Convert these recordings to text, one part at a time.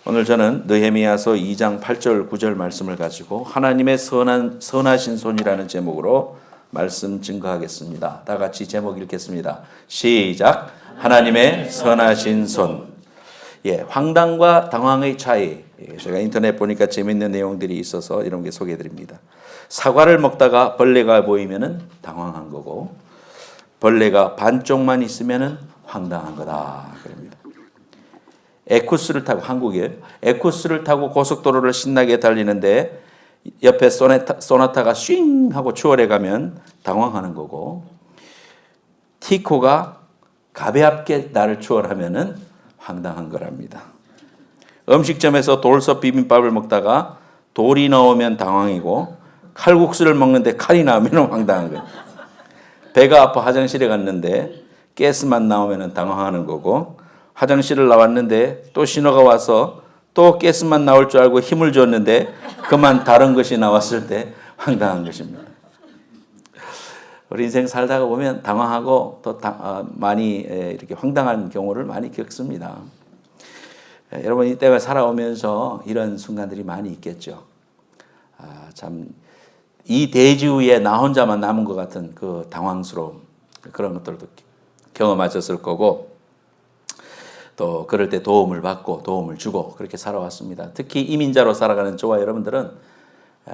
오늘 저는 느헤미야서 2장 8절 9절 말씀을 가지고 하나님의 선하신 손이라는 제목으로 말씀 증거하겠습니다. 다 같이 제목 읽겠습니다. 시작. 하나님의 선하신 손. 황당과 당황의 차이. 제가 인터넷 보니까 재밌는 내용들이 있어서 이런 게 소개해드립니다. 사과를 먹다가 벌레가 보이면은 당황한 거고, 벌레가 반쪽만 있으면은 황당한 거다. 그럽니다. 에쿠스를 타고, 한국이에요. 에쿠스를 타고 고속도로를 신나게 달리는데 옆에 소나타가 쉥 하고 추월해 가면 당황하는 거고, 티코가 가볍게 나를 추월하면은 황당한 거랍니다. 음식점에서 돌솥 비빔밥을 먹다가 돌이 나오면 당황이고, 칼국수를 먹는데 칼이 나오면 황당한 거예요. 배가 아파 화장실에 갔는데 가스만 나오면 당황하는 거고, 화장실을 나왔는데 또 신호가 와서 또 가스만 나올 줄 알고 힘을 줬는데 그만 다른 것이 나왔을 때 황당한 것입니다. 우리 인생 살다가 보면 당황하고 또 많이 이렇게 황당한 경우를 많이 겪습니다. 여러분 이때가 살아오면서 이런 순간들이 많이 있겠죠. 참 이 대지 위에 나 혼자만 남은 것 같은 그 당황스러움, 그런 것들도 경험하셨을 거고, 또 그럴 때 도움을 받고 도움을 주고 그렇게 살아왔습니다. 특히 이민자로 살아가는 저와 여러분들은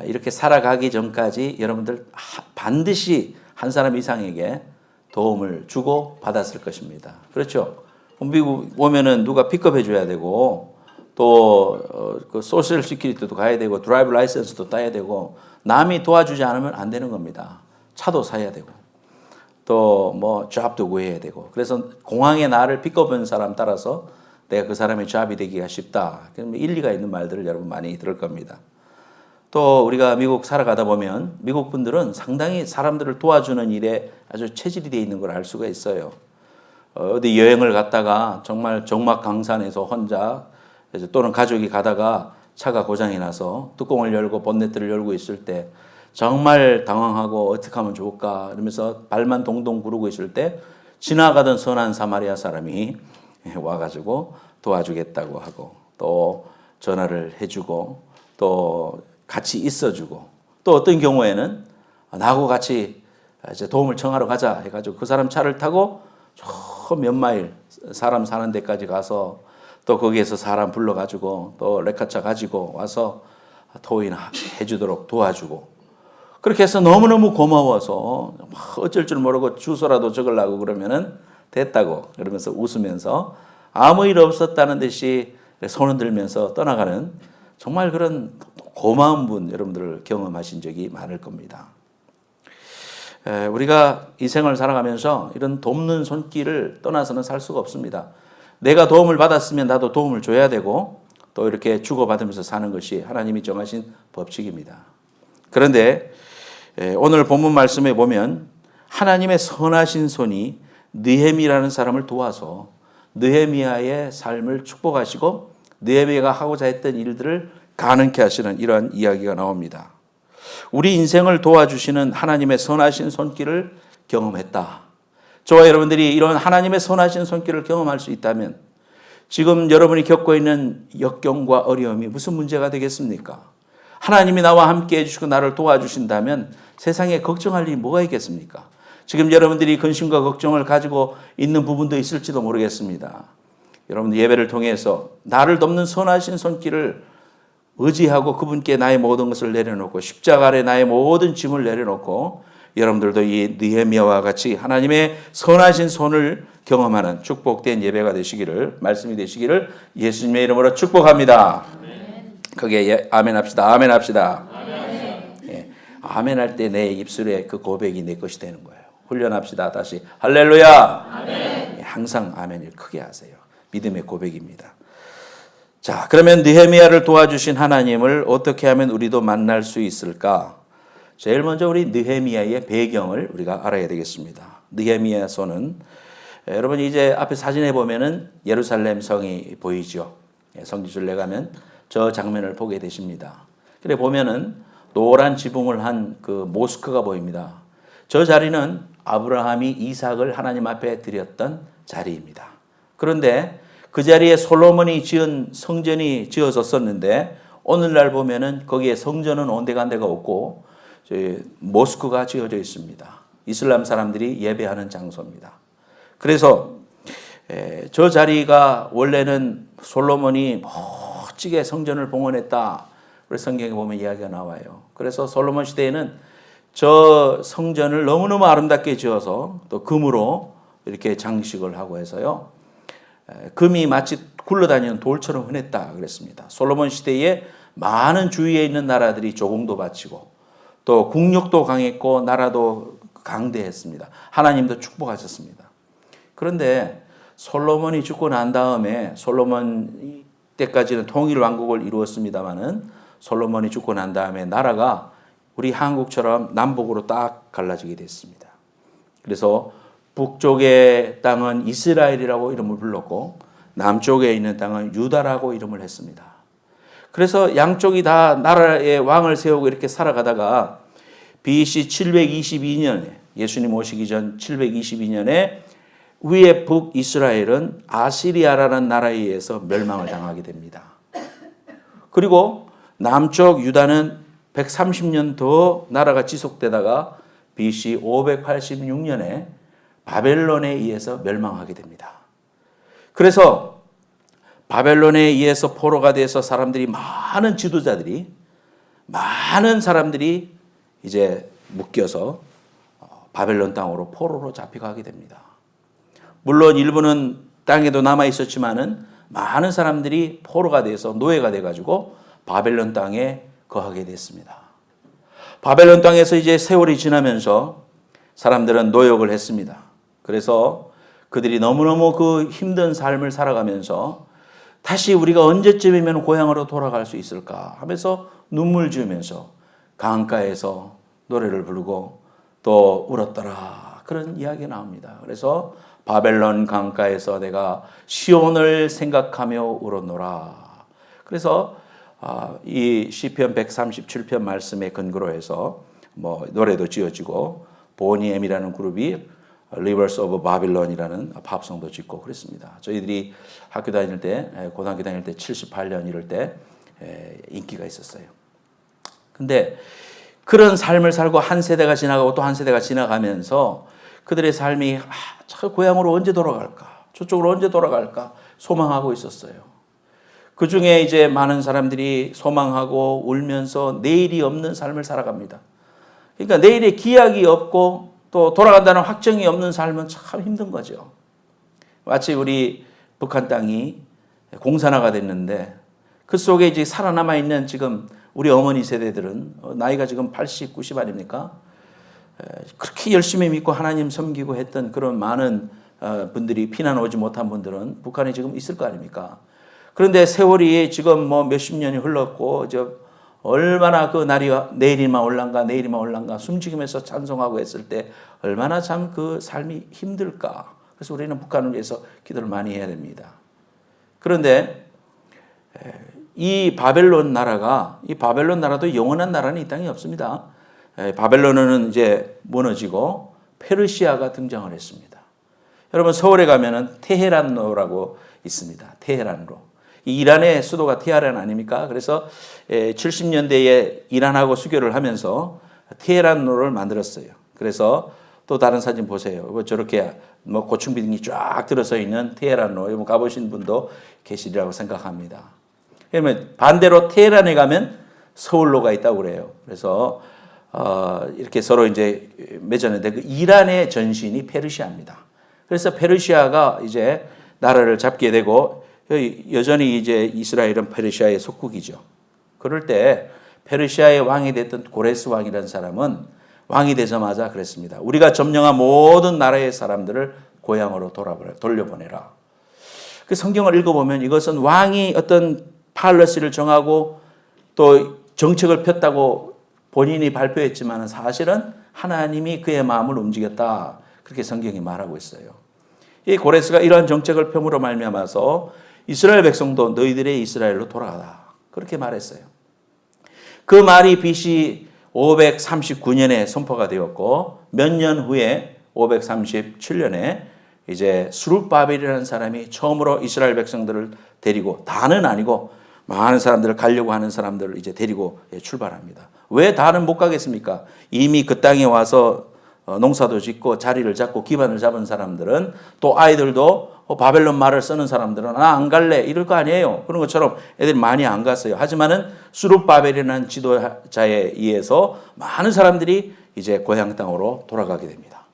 이렇게 살아가기 전까지 여러분들 반드시 한 사람 이상에게 도움을 주고 받았을 것입니다. 그렇죠? 미국 오면은 누가 픽업해 줘야 되고, 또 그 소셜 시큐리티도 가야 되고, 드라이브 라이센스도 따야 되고, 남이 도와주지 않으면 안 되는 겁니다. 차도 사야 되고, 또 뭐 잡도 구해야 되고. 그래서 공항에 나를 픽업한 사람 따라서 내가 그 사람의 잡이 되기가 쉽다. 일리가 있는 말들을 여러분 많이 들을 겁니다. 또 우리가 미국 살아가다 보면 미국 분들은 상당히 사람들을 도와주는 일에 아주 체질이 되어 있는 걸 알 수가 있어요. 어디 여행을 갔다가 정말 적막강산에서 혼자, 또는 가족이 가다가 차가 고장이 나서 뚜껑을 열고 본네트를 열고 있을 때 정말 당황하고 어떻게 하면 좋을까 이러면서 발만 동동 구르고 있을 때 지나가던 선한 사마리아 사람이 와가지고 도와주겠다고 하고, 또 전화를 해주고, 또 같이 있어주고, 또 어떤 경우에는 나하고 같이 이제 도움을 청하러 가자 해가지고 그 사람 차를 타고 저 몇 마일 사람 사는 데까지 가서 또 거기에서 사람 불러가지고 또 레카차 가지고 와서 토인 해주도록 도와주고, 그렇게 해서 너무너무 고마워서 어쩔 줄 모르고 주소라도 적으려고 그러면은 됐다고 그러면서 웃으면서 아무 일 없었다는 듯이 손을 들면서 떠나가는 정말 그런 고마운 분 여러분들 경험하신 적이 많을 겁니다. 우리가 이 생을 살아가면서 이런 돕는 손길을 떠나서는 살 수가 없습니다. 내가 도움을 받았으면 나도 도움을 줘야 되고, 또 이렇게 주고받으면서 사는 것이 하나님이 정하신 법칙입니다. 그런데 오늘 본문 말씀에 보면 하나님의 선하신 손이 느헤미야라는 사람을 도와서 느헤미야의 삶을 축복하시고 느헤미야가 하고자 했던 일들을 가능케 하시는 이러한 이야기가 나옵니다. 우리 인생을 도와주시는 하나님의 선하신 손길을 경험했다. 저와 여러분들이 이런 하나님의 선하신 손길을 경험할 수 있다면 지금 여러분이 겪고 있는 역경과 어려움이 무슨 문제가 되겠습니까? 하나님이 나와 함께 해주시고 나를 도와주신다면 세상에 걱정할 일이 뭐가 있겠습니까? 지금 여러분들이 근심과 걱정을 가지고 있는 부분도 있을지도 모르겠습니다. 여러분 예배를 통해서 나를 돕는 선하신 손길을 의지하고 그분께 나의 모든 것을 내려놓고 십자가 아래 나의 모든 짐을 내려놓고 여러분들도 이 느헤미야와 같이 하나님의 선하신 손을 경험하는 축복된 예배가 되시기를, 말씀이 되시기를 예수님의 이름으로 축복합니다. 그게 아멘 합시다. 아멘 합시다. 아멘. 아멘 할 때 내 입술에 그 고백이 내 것이 되는 거예요. 훈련합시다. 다시 할렐루야. 아멘. 항상 아멘을 크게 하세요. 믿음의 고백입니다. 자, 그러면 느헤미야를 도와주신 하나님을 어떻게 하면 우리도 만날 수 있을까? 제일 먼저 우리 느헤미야의 배경을 우리가 알아야 되겠습니다. 느헤미야서는 여러분 이제 앞에 사진에 보면은 예루살렘 성이 보이죠. 성지순례 가면 저 장면을 보게 되십니다. 그래 보면은 노란 지붕을 한 그 모스크가 보입니다. 저 자리는 아브라함이 이삭을 하나님 앞에 드렸던 자리입니다. 그런데 그 자리에 솔로몬이 지은 성전이 지어졌었는데 오늘날 보면은 거기에 성전은 온데간 데가 없고 모스크가 지어져 있습니다. 이슬람 사람들이 예배하는 장소입니다. 그래서 저 자리가 원래는 솔로몬이 멋지게 성전을 봉헌했다. 그래서 성경에 보면 이야기가 나와요. 그래서 솔로몬 시대에는 저 성전을 너무너무 아름답게 지어서 또 금으로 이렇게 장식을 하고 해서요. 금이 마치 굴러다니는 돌처럼 흔했다 그랬습니다. 솔로몬 시대에 많은 주위에 있는 나라들이 조공도 바치고 또 국력도 강했고 나라도 강대했습니다. 하나님도 축복하셨습니다. 그런데 솔로몬이 죽고 난 다음에 솔로몬 때까지는 통일 왕국을 이루었습니다마는 솔로몬이 죽고 난 다음에 나라가 우리 한국처럼 남북으로 딱 갈라지게 됐습니다. 그래서 북쪽의 땅은 이스라엘이라고 이름을 불렀고 남쪽에 있는 땅은 유다라고 이름을 했습니다. 그래서 양쪽이 다 나라의 왕을 세우고 이렇게 살아가다가 BC 722년에 예수님 오시기 전 722년에 위에 북이스라엘은 아시리아라는 나라에 의해서 멸망을 당하게 됩니다. 그리고 남쪽 유다는 130년 더 나라가 지속되다가 BC 586년에 바벨론에 의해서 멸망하게 됩니다. 그래서 바벨론에 의해서 포로가 돼서 사람들이 많은 지도자들이 많은 사람들이 이제 묶여서 바벨론 땅으로 포로로 잡혀가게 됩니다. 물론 일부는 땅에도 남아 있었지만은 많은 사람들이 포로가 돼서 노예가 돼 가지고 바벨론 땅에 거하게 됐습니다. 바벨론 땅에서 이제 세월이 지나면서 사람들은 노역을 했습니다. 그래서 그들이 너무너무 그 힘든 삶을 살아가면서 다시 우리가 언제쯤이면 고향으로 돌아갈 수 있을까 하면서 눈물 지으면서 강가에서 노래를 부르고 또 울었더라. 그런 이야기가 나옵니다. 그래서 바벨론 강가에서 내가 시온을 생각하며 울었노라. 그래서 이 시편 137편 말씀에 근거로 해서 뭐 노래도 지어지고 보니엠이라는 그룹이 Rivers of Babylon이라는 팝송도 짓고 그랬습니다. 저희들이 학교 다닐 때, 고등학교 다닐 때 78년 이럴 때 인기가 있었어요. 근데 그런 삶을 살고 한 세대가 지나가고 또 한 세대가 지나가면서 그들의 삶이 저 고향으로 언제 돌아갈까? 저쪽으로 언제 돌아갈까? 소망하고 있었어요. 그 중에 이제 많은 사람들이 소망하고 울면서 내일이 없는 삶을 살아갑니다. 그러니까 내일의 기약이 없고 또 돌아간다는 확정이 없는 삶은 참 힘든 거죠. 마치 우리 북한 땅이 공산화가 됐는데 그 속에 이제 살아남아 있는 지금 우리 어머니 세대들은 나이가 지금 80, 90 아닙니까? 그렇게 열심히 믿고 하나님 섬기고 했던 그런 많은 분들이 피난 오지 못한 분들은 북한에 지금 있을 거 아닙니까? 그런데 세월이 지금 뭐 몇십 년이 흘렀고 얼마나 그 날이 내일이만 올란가 숨죽이면서 찬송하고 했을 때 얼마나 참 그 삶이 힘들까. 그래서 우리는 북한을 위해서 기도를 많이 해야 됩니다. 그런데 이 바벨론 나라도 영원한 나라는 이 땅에 없습니다. 바벨론은 이제 무너지고 페르시아가 등장을 했습니다. 여러분 서울에 가면은 테헤란로라고 있습니다. 테헤란로. 이란의 수도가 테헤란 아닙니까? 그래서 70년대에 이란하고 수교를 하면서 테헤란로를 만들었어요. 그래서 또 다른 사진 보세요. 저렇게 뭐 고층 빌딩이 쫙 들어서 있는 테헤란로 가보신 분도 계시리라고 생각합니다. 그러면 반대로 테헤란에 가면 서울로가 있다고 그래요. 그래서 이렇게 서로 이제 맺었는데 그 이란의 전신이 페르시아입니다. 그래서 페르시아가 이제 나라를 잡게 되고 여전히 이제 이스라엘은 페르시아의 속국이죠. 그럴 때 페르시아의 왕이 됐던 고레스 왕이라는 사람은 왕이 되자마자 그랬습니다. 우리가 점령한 모든 나라의 사람들을 고향으로 돌려보내라. 그 성경을 읽어보면 이것은 왕이 어떤 팔러시를 정하고 또 정책을 폈다고 본인이 발표했지만 사실은 하나님이 그의 마음을 움직였다. 그렇게 성경이 말하고 있어요. 이 고레스가 이러한 정책을 펴므로 말미암아서 이스라엘 백성도 너희들의 이스라엘로 돌아가라. 그렇게 말했어요. 그 말이 BC 539년에 선포가 되었고 몇 년 후에 537년에 이제 스룹바벨이라는 사람이 처음으로 이스라엘 백성들을 데리고, 다는 아니고 많은 사람들을 가려고 하는 사람들을 이제 데리고 출발합니다. 왜 다는 못 가겠습니까? 이미 그 땅에 와서 농사도 짓고 자리를 잡고 기반을 잡은 사람들은, 또 아이들도 바벨론 말을 쓰는 사람들은 나 안 갈래 이럴 거 아니에요. 그런 것처럼 애들이 많이 안 갔어요. 하지만은 스룹바벨이라는 지도자에 의해서 많은 사람들이 이제 고향 땅으로 돌아가게 됩니다.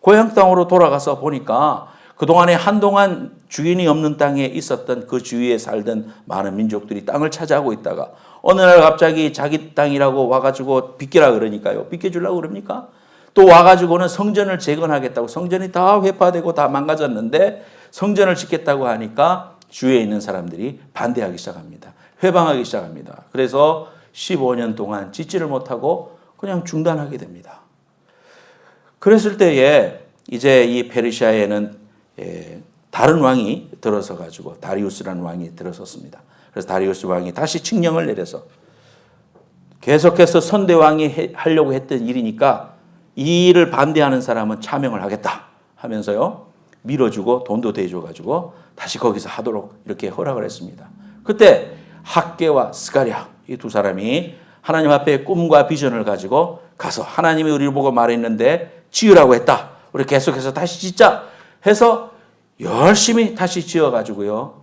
고향 땅으로 돌아가서 보니까 그동안에 한동안 주인이 없는 땅에 있었던 그 주위에 살던 많은 민족들이 땅을 차지하고 있다가 어느 날 갑자기 자기 땅이라고 와가지고 비켜라 그러니까요. 비켜주려고 그럽니까? 또 와가지고는 성전을 재건하겠다고, 성전이 다 회파되고 다 망가졌는데 성전을 짓겠다고 하니까 주위에 있는 사람들이 반대하기 시작합니다. 회방하기 시작합니다. 그래서 15년 동안 짓지를 못하고 그냥 중단하게 됩니다. 그랬을 때에 이제 이 페르시아에는 다른 왕이 들어서 가지고, 다리우스라는 왕이 들어섰습니다. 그래서 다리우스 왕이 다시 칙령을 내려서 계속해서 선대왕이 하려고 했던 일이니까 이 일을 반대하는 사람은 차명을 하겠다 하면서요, 밀어주고 돈도 대줘가지고 다시 거기서 하도록 이렇게 허락을 했습니다. 그때 학개와 스가랴 이 두 사람이 하나님 앞에 꿈과 비전을 가지고 가서 하나님이 우리를 보고 말했는데 지으라고 했다. 우리 계속해서 다시 짓자 해서 열심히 다시 지어가지고요.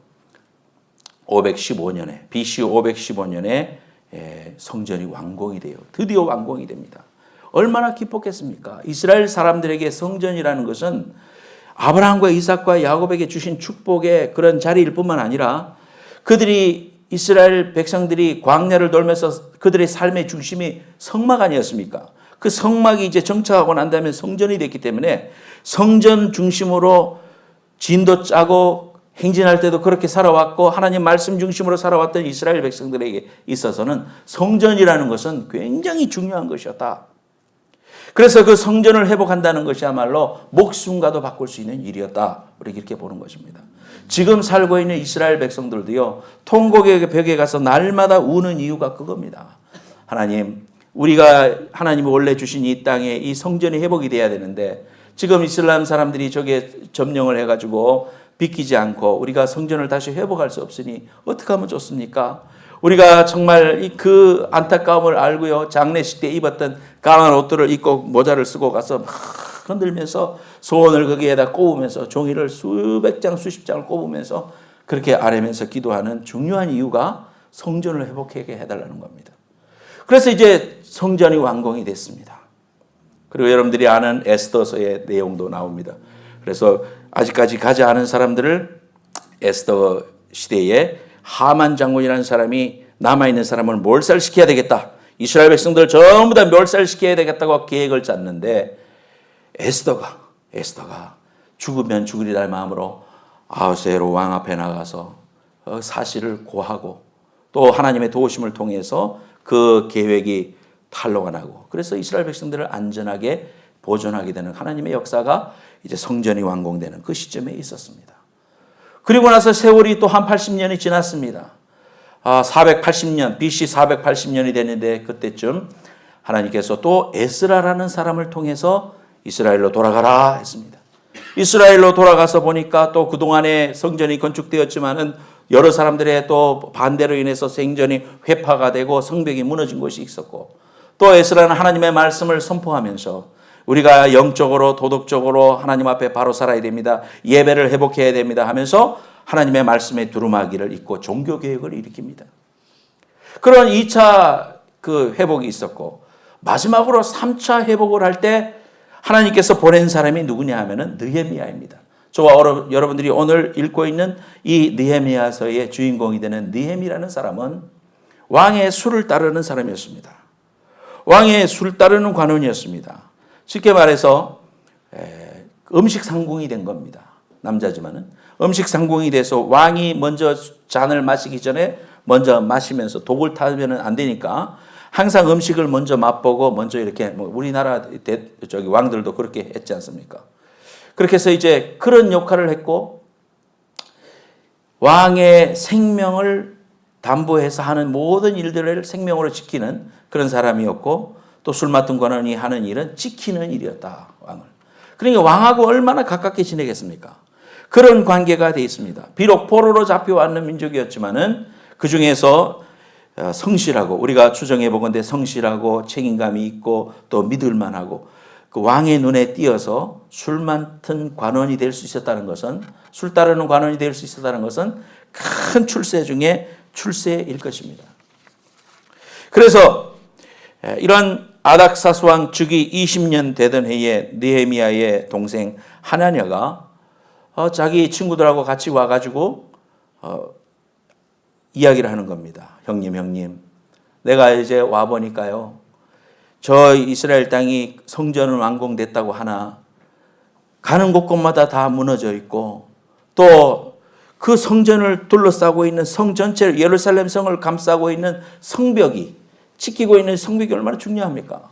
515년에, BC 515년에 성전이 완공이 돼요. 드디어 완공이 됩니다. 얼마나 기뻤겠습니까? 이스라엘 사람들에게 성전이라는 것은 아브라함과 이삭과 야곱에게 주신 축복의 그런 자리일 뿐만 아니라, 그들이 이스라엘 백성들이 광야를 돌면서 그들의 삶의 중심이 성막 아니었습니까? 그 성막이 이제 정착하고 난 다음에 성전이 됐기 때문에 성전 중심으로 진도 짜고 행진할 때도 그렇게 살아왔고 하나님 말씀 중심으로 살아왔던 이스라엘 백성들에게 있어서는 성전이라는 것은 굉장히 중요한 것이었다. 그래서 그 성전을 회복한다는 것이야말로 목숨과도 바꿀 수 있는 일이었다. 우리 이렇게 보는 것입니다. 지금 살고 있는 이스라엘 백성들도요, 통곡의 벽에 가서 날마다 우는 이유가 그겁니다. 하나님, 우리가 하나님이 원래 주신 이 땅에 이 성전이 회복이 돼야 되는데 지금 이슬람 사람들이 저게 점령을 해가지고 비키지 않고 우리가 성전을 다시 회복할 수 없으니 어떻게 하면 좋습니까? 우리가 정말 그 안타까움을 알고요, 장례식 때 입었던 까만 옷들을 입고 모자를 쓰고 가서 막 흔들면서 소원을 거기에다 꼽으면서 종이를 수백 장 수십 장을 꼽으면서 그렇게 아뢰면서 기도하는 중요한 이유가 성전을 회복하게 해달라는 겁니다. 그래서 이제 성전이 완공이 됐습니다. 그리고 여러분들이 아는 에스더서의 내용도 나옵니다. 그래서 아직까지 가지 않은 사람들을 에스더 시대에 하만 장군이라는 사람이 남아있는 사람을 몰살시켜야 되겠다. 이스라엘 백성들 전부 다 멸살시켜야 되겠다고 계획을 짰는데 에스더가 죽으면 죽으리라 마음으로 아하수에로 왕 앞에 나가서 사실을 고하고 또 하나님의 도우심을 통해서 그 계획이 탄로가 나고, 그래서 이스라엘 백성들을 안전하게 보존하게 되는 하나님의 역사가 이제 성전이 완공되는 그 시점에 있었습니다. 그리고 나서 세월이 또 한 80년이 지났습니다. 480년, BC 480년이 됐는데 그때쯤 하나님께서 또 에스라라는 사람을 통해서 이스라엘로 돌아가라 했습니다. 이스라엘로 돌아가서 보니까 또 그동안에 성전이 건축되었지만은 여러 사람들의 또 반대로 인해서 성전이 회파가 되고 성벽이 무너진 곳이 있었고, 또 에스라는 하나님의 말씀을 선포하면서 우리가 영적으로 도덕적으로 하나님 앞에 바로 살아야 됩니다. 예배를 회복해야 됩니다 하면서 하나님의 말씀에 두루마기를 잇고 종교개혁을 일으킵니다. 그런 2차 그 회복이 있었고, 마지막으로 3차 회복을 할 때 하나님께서 보낸 사람이 누구냐 하면은 느헤미야입니다. 저와 여러분들이 오늘 읽고 있는 이 느헤미야서의 주인공이 되는 느헤미라는 사람은 왕의 수를 따르는 사람이었습니다. 왕의 수를 따르는 관원이었습니다. 쉽게 말해서 음식 상궁이 된 겁니다. 남자지만은 음식 상궁이 돼서 왕이 먼저 잔을 마시기 전에 먼저 마시면서 독을 타면 안 되니까 항상 음식을 먼저 맛보고 먼저 이렇게, 우리나라 왕들도 그렇게 했지 않습니까? 그렇게 해서 이제 그런 역할을 했고, 왕의 생명을 담보해서 하는 모든 일들을 생명으로 지키는 그런 사람이었고, 또 술 맡은 관원이 하는 일은 지키는 일이었다, 왕을. 그러니까 왕하고 얼마나 가깝게 지내겠습니까? 그런 관계가 되어 있습니다. 비록 포로로 잡혀왔는 민족이었지만은 그 중에서 성실하고, 우리가 추정해 보건대 성실하고 책임감이 있고 또 믿을만하고 그 왕의 눈에 띄어서 술 맡은 관원이 될 수 있었다는 것은, 술 따르는 관원이 될 수 있었다는 것은 큰 출세 중에 출세일 것입니다. 그래서 이런 아닥사스왕 즉위 20년 되던 해에 느헤미야의 동생 하나냐가 자기 친구들하고 같이 와가지고 이야기를 하는 겁니다. 형님, 내가 이제 와보니까요, 저 이스라엘 땅이 성전은 완공됐다고 하나 가는 곳곳마다 다 무너져 있고, 또 그 성전을 둘러싸고 있는 성 전체를, 예루살렘 성을 감싸고 있는 성벽이, 지키고 있는 성벽이 얼마나 중요합니까?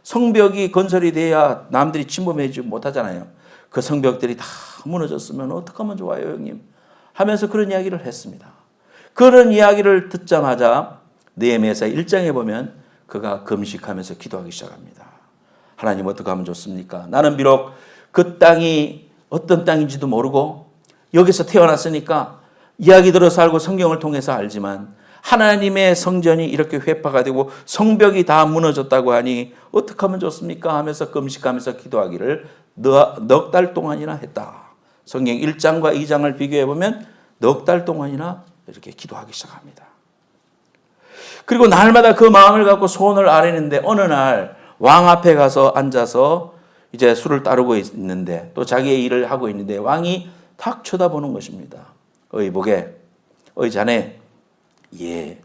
성벽이 건설이 돼야 남들이 침범하지 못하잖아요. 그 성벽들이 다 무너졌으면 어떡하면 좋아요, 형님? 하면서 그런 이야기를 했습니다. 그런 이야기를 듣자마자 느헤미야서 1장에 보면 그가 금식하면서 기도하기 시작합니다. 하나님, 어떻게 하면 좋습니까? 나는 비록 그 땅이 어떤 땅인지도 모르고 여기서 태어났으니까 이야기 들어서 알고 성경을 통해서 알지만 하나님의 성전이 이렇게 회파가 되고 성벽이 다 무너졌다고 하니 어떻게 하면 좋습니까? 하면서 금식하면서 기도하기를 넉 달 동안이나 했다. 성경 1장과 2장을 비교해 보면 넉 달 동안이나 이렇게 기도하기 시작합니다. 그리고 날마다 그 마음을 갖고 소원을 아뢰는데 어느 날 왕 앞에 가서 앉아서 이제 술을 따르고 있는데, 또 자기의 일을 하고 있는데 왕이 탁 쳐다보는 것입니다. 어이 보게, 어이 자네, 예,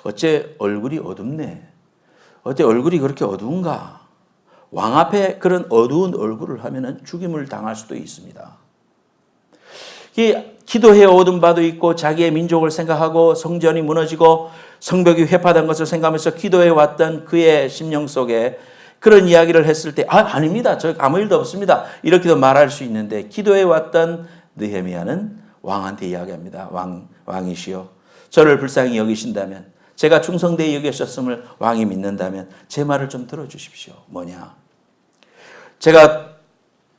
어째 얼굴이 어둡네. 어째 얼굴이 그렇게 어두운가? 왕 앞에 그런 어두운 얼굴을 하면은 죽임을 당할 수도 있습니다. 기도해 오던 바도 있고 자기의 민족을 생각하고 성전이 무너지고 성벽이 회파된 것을 생각하면서 기도해 왔던 그의 심령 속에 그런 이야기를 했을 때 아닙니다. 저 아무 일도 없습니다. 이렇게도 말할 수 있는데, 기도해 왔던 느헤미야는 왕한테 이야기합니다. 왕이시여, 저를 불쌍히 여기신다면, 제가 충성되이 여기셨음을 왕이 믿는다면 제 말을 좀 들어주십시오. 뭐냐? 제가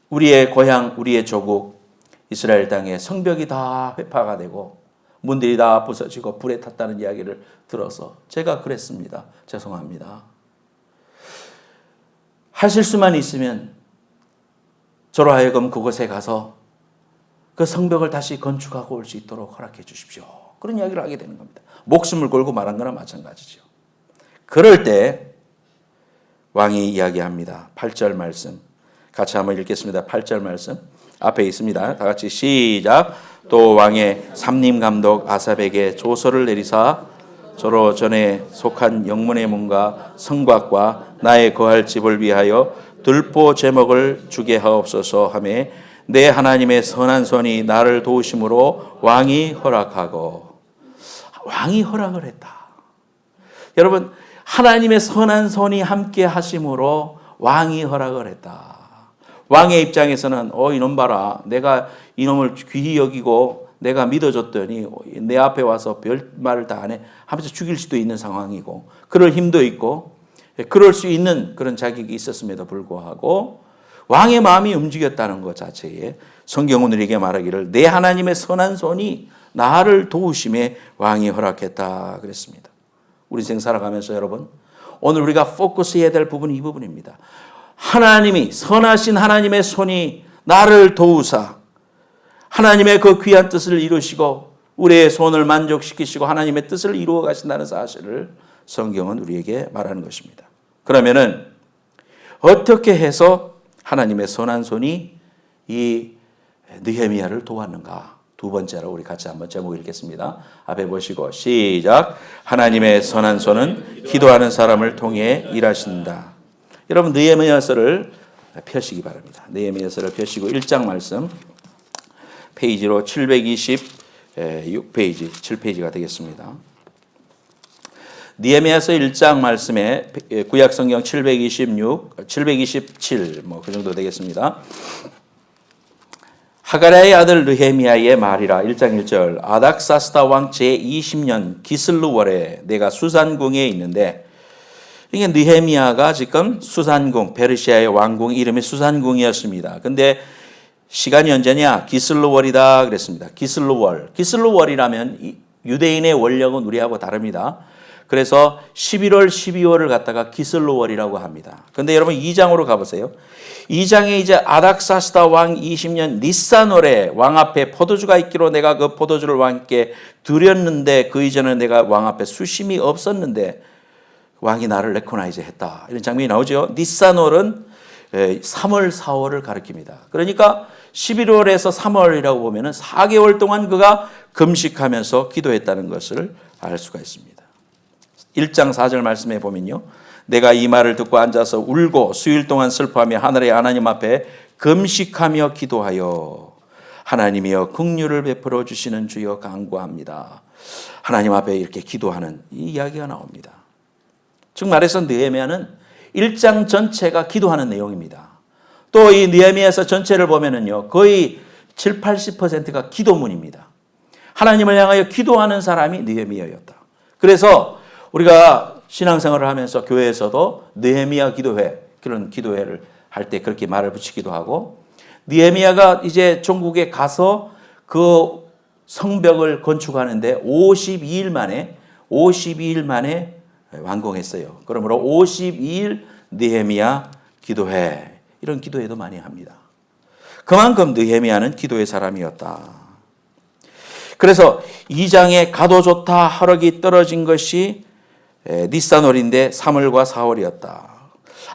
우리의 고향, 우리의 조국 이스라엘 땅에 성벽이 다 회파가 되고 문들이 다 부서지고 불에 탔다는 이야기를 들어서 제가 그랬습니다. 죄송합니다. 하실 수만 있으면 저로 하여금 그곳에 가서 그 성벽을 다시 건축하고 올 수 있도록 허락해 주십시오. 그런 이야기를 하게 되는 겁니다. 목숨을 걸고 말한 거나 마찬가지죠. 그럴 때 왕이 이야기합니다. 8절 말씀 같이 한번 읽겠습니다. 8절 말씀 앞에 있습니다. 다 같이 시작. 또 왕의 삼림감독 아삽에게 조서를 내리사 저로 전에 속한 영문의 문과 성곽과 나의 거할 집을 위하여 들보 제목을 주게 하옵소서 하며 내 하나님의 선한 손이 나를 도우심으로 왕이 허락하고. 왕이 허락을 했다. 여러분, 하나님의 선한 손이 함께 하심으로 왕이 허락을 했다. 왕의 입장에서는 이놈 봐라, 내가 이놈을 귀히 여기고 내가 믿어줬더니 내 앞에 와서 별 말을 다 안 해 하면서 죽일 수도 있는 상황이고 그럴 힘도 있고 그럴 수 있는 그런 자격이 있었음에도 불구하고 왕의 마음이 움직였다는 것 자체에 성경은 우리에게 말하기를 내 하나님의 선한 손이 나를 도우심에 왕이 허락했다 그랬습니다. 우리 인생 살아가면서 여러분, 오늘 우리가 포커스해야 될 부분이 이 부분입니다. 하나님이, 선하신 하나님의 손이 나를 도우사 하나님의 그 귀한 뜻을 이루시고 우리의 손을 만족시키시고 하나님의 뜻을 이루어 가신다는 사실을 성경은 우리에게 말하는 것입니다. 그러면은 어떻게 해서 하나님의 선한 손이 이 느헤미야를 도왔는가? 두 번째로 우리 같이 한번 제목 읽겠습니다. 앞에 보시고 시작. 하나님의 선한 손은 기도하는 사람을 통해 일하신다. 여러분, 느헤미야서를 펴시기 바랍니다. 느헤미야서를 펴시고 1장 말씀 페이지로 726페이지, 7페이지가 되겠습니다. 느헤미야서 1장 말씀에 구약성경 727 그 정도 되겠습니다. 하가랴의 아들 느헤미야의 말이라. 1장 1절. 아닥사스다 왕 제20년 기슬루월에 내가 수산궁에 있는데 이게 느헤미야가 지금 수산궁, 페르시아의 왕궁 이름이 수산궁이었습니다. 근데 시간이 언제냐? 기슬로월이다 그랬습니다. 기슬로월. 기슬로월이라면 유대인의 원력은 우리하고 다릅니다. 그래서 11월, 12월을 갖다가 기슬로월이라고 합니다. 근데 여러분 2장으로 가보세요. 2장에 이제 아닥사스다 왕 20년 니산월에 왕 앞에 포도주가 있기로 내가 그 포도주를 왕께 드렸는데 그 이전에 내가 왕 앞에 수심이 없었는데 왕이 나를 레코나이즈 했다. 이런 장면이 나오죠. 니산월은 3월, 4월을 가리킵니다. 그러니까 11월에서 3월이라고 보면은 4개월 동안 그가 금식하면서 기도했다는 것을 알 수가 있습니다. 1장 4절 말씀에 보면요. 내가 이 말을 듣고 앉아서 울고 수일 동안 슬퍼하며 하늘의 하나님 앞에 금식하며 기도하여 하나님이여 긍휼을 베풀어 주시는 주여 간구합니다. 하나님 앞에 이렇게 기도하는 이 이야기가 나옵니다. 즉 말해서 느헤미야는 1장 전체가 기도하는 내용입니다. 또 이 느헤미야서 전체를 보면은요. 거의 7, 80%가 기도문입니다. 하나님을 향하여 기도하는 사람이 느헤미야였다. 그래서 우리가 신앙생활을 하면서 교회에서도 느헤미야 기도회, 그런 기도회를 할 때 그렇게 말을 붙이기도 하고, 느헤미야가 이제 전국에 가서 그 성벽을 건축하는데 52일 만에 완공했어요. 그러므로 52일 느헤미야 기도회, 이런 기도회도 많이 합니다. 그만큼 느헤미야는 기도의 사람이었다. 그래서 2장에 가도 좋다 하락이 떨어진 것이 니산월인데 3월과 4월이었다.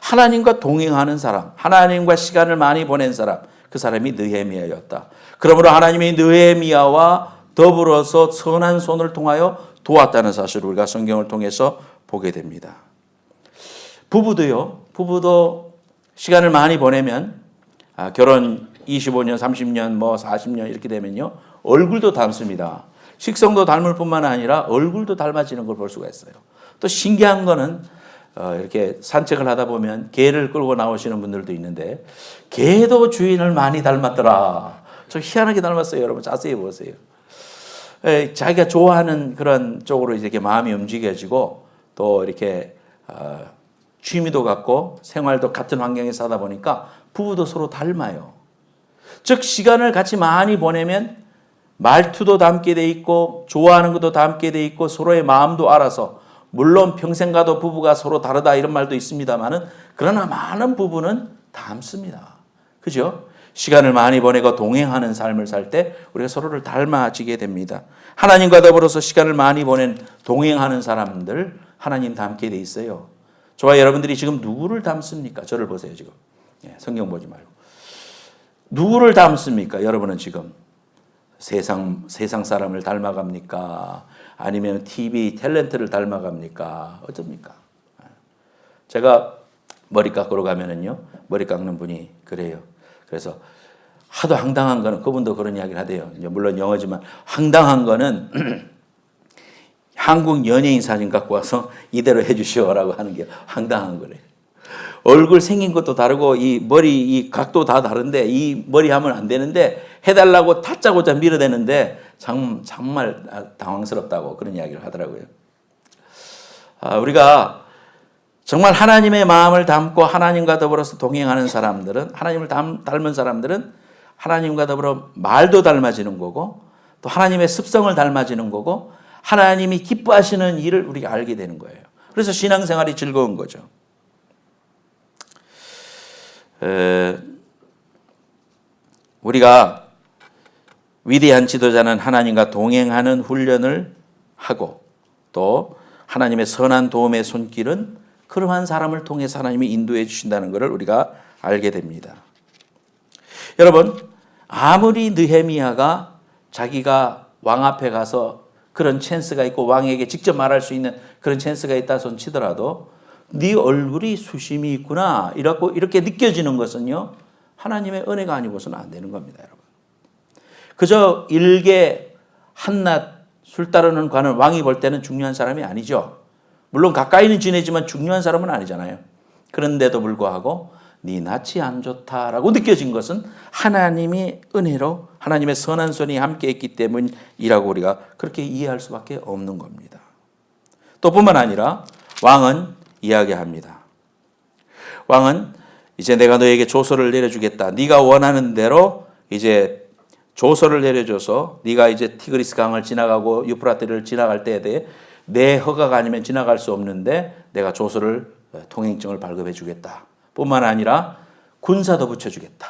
하나님과 동행하는 사람, 하나님과 시간을 많이 보낸 사람, 그 사람이 느헤미야였다. 그러므로 하나님이 느헤미야와 더불어서 선한 손을 통하여 도왔다는 사실을 우리가 성경을 통해서 보게 됩니다. 부부도 시간을 많이 보내면 결혼 25년, 30년, 40년 이렇게 되면요. 얼굴도 닮습니다. 식성도 닮을 뿐만 아니라 얼굴도 닮아지는 걸 볼 수가 있어요. 또 신기한 거는 이렇게 산책을 하다 보면 개를 끌고 나오시는 분들도 있는데 개도 주인을 많이 닮았더라. 좀 희한하게 닮았어요. 여러분 자세히 보세요. 자기가 좋아하는 그런 쪽으로 이렇게 마음이 움직여지고 또 이렇게 취미도 같고 생활도 같은 환경에서 하다 보니까 부부도 서로 닮아요. 즉 시간을 같이 많이 보내면 말투도 닮게 돼 있고 좋아하는 것도 닮게 돼 있고 서로의 마음도 알아서, 물론 평생 가도 부부가 서로 다르다 이런 말도 있습니다만은 그러나 많은 부부는 닮습니다. 그죠? 시간을 많이 보내고 동행하는 삶을 살 때 우리가 서로를 닮아지게 됩니다. 하나님과 더불어서 시간을 많이 보낸 동행하는 사람들 하나님 닮게 돼 있어요. 저와 여러분들이 지금 누구를 닮습니까? 저를 보세요 지금. 성경 보지 말고. 누구를 닮습니까? 여러분은 지금 세상 사람을 닮아갑니까? 아니면 TV 탤런트를 닮아갑니까? 어떻습니까? 제가 머리 깎으러 가면은요, 머리 깎는 분이 그래요. 그래서 하도 황당한 거는, 그분도 그런 이야기를 하대요. 물론 영어지만 황당한 거는 한국 연예인 사진 갖고 와서 이대로 해주시오라고 하는 게 황당한 거래요. 얼굴 생긴 것도 다르고 이 머리 이 각도 다 다른데 이 머리 하면 안 되는데 해달라고 다짜고짜 밀어대는데 정말 당황스럽다고 그런 이야기를 하더라고요. 우리가 정말 하나님의 마음을 담고 하나님과 더불어서 동행하는 사람들은, 하나님을 닮은 사람들은 하나님과 더불어 말도 닮아지는 거고 또 하나님의 습성을 닮아지는 거고 하나님이 기뻐하시는 일을 우리가 알게 되는 거예요. 그래서 신앙생활이 즐거운 거죠. 우리가 위대한 지도자는 하나님과 동행하는 훈련을 하고 또 하나님의 선한 도움의 손길은 그러한 사람을 통해서 하나님이 인도해 주신다는 것을 우리가 알게 됩니다. 여러분, 아무리 느헤미야가 자기가 왕 앞에 가서 그런 찬스가 있고 왕에게 직접 말할 수 있는 그런 찬스가 있다 손 치더라도 네 얼굴이 수심이 있구나 이렇게 느껴지는 것은요, 하나님의 은혜가 아니고서는 안 되는 겁니다, 여러분. 그저 일개 한낱 술 따르는 관은 왕이 볼 때는 중요한 사람이 아니죠. 물론 가까이는 지내지만 중요한 사람은 아니잖아요. 그런데도 불구하고 네 낯이 안 좋다라고 느껴진 것은 하나님의 은혜로 하나님의 선한 손이 함께 했기 때문이라고 우리가 그렇게 이해할 수밖에 없는 겁니다. 또 뿐만 아니라 왕은 이야기합니다. 왕은 이제 내가 너에게 조서를 내려주겠다. 네가 원하는 대로 이제 조서를 내려줘서 네가 이제 티그리스 강을 지나가고 유프라테를 지나갈 때에 대해 내 허가가 아니면 지나갈 수 없는데 내가 조서를 통행증을 발급해 주겠다. 뿐만 아니라 군사도 붙여주겠다.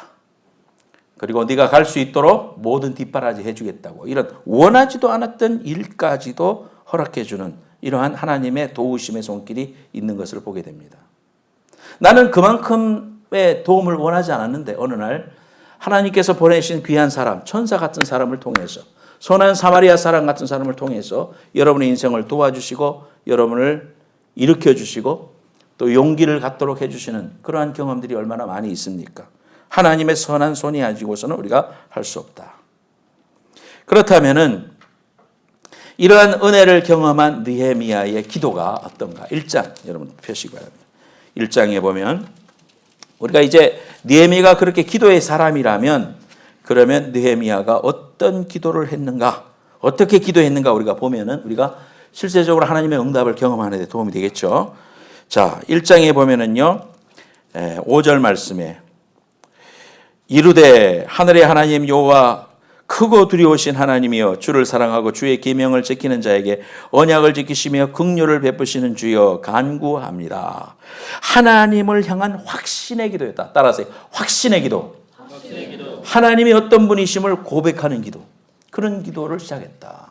그리고 네가 갈 수 있도록 모든 뒷바라지 해주겠다고 이런 원하지도 않았던 일까지도 허락해 주는 이러한 하나님의 도우심의 손길이 있는 것을 보게 됩니다. 나는 그만큼의 도움을 원하지 않았는데 어느 날 하나님께서 보내신 귀한 사람, 천사 같은 사람을 통해서 선한 사마리아 사람 같은 사람을 통해서 여러분의 인생을 도와주시고 여러분을 일으켜주시고 또 용기를 갖도록 해주시는 그러한 경험들이 얼마나 많이 있습니까? 하나님의 선한 손이 아니고서는 우리가 할 수 없다. 그렇다면은 이러한 은혜를 경험한 느헤미야의 기도가 어떤가? 1장 여러분 펴시기 바랍니다. 1장에 보면 우리가 이제 느헤미야가 그렇게 기도의 사람이라면 그러면 느헤미야가 어떤 기도를 했는가? 어떻게 기도했는가 우리가 보면은 우리가 실제적으로 하나님의 응답을 경험하는 데 도움이 되겠죠. 자, 1장에 보면은요. 5절 말씀에 이르되 하늘의 하나님 여호와 크고 두려우신 하나님이여 주를 사랑하고 주의 계명을 지키는 자에게 언약을 지키시며 긍휼을 베푸시는 주여 간구합니다. 하나님을 향한 확신의 기도였다. 따라서 확신의 기도. 하나님이 어떤 분이심을 고백하는 기도. 그런 기도를 시작했다.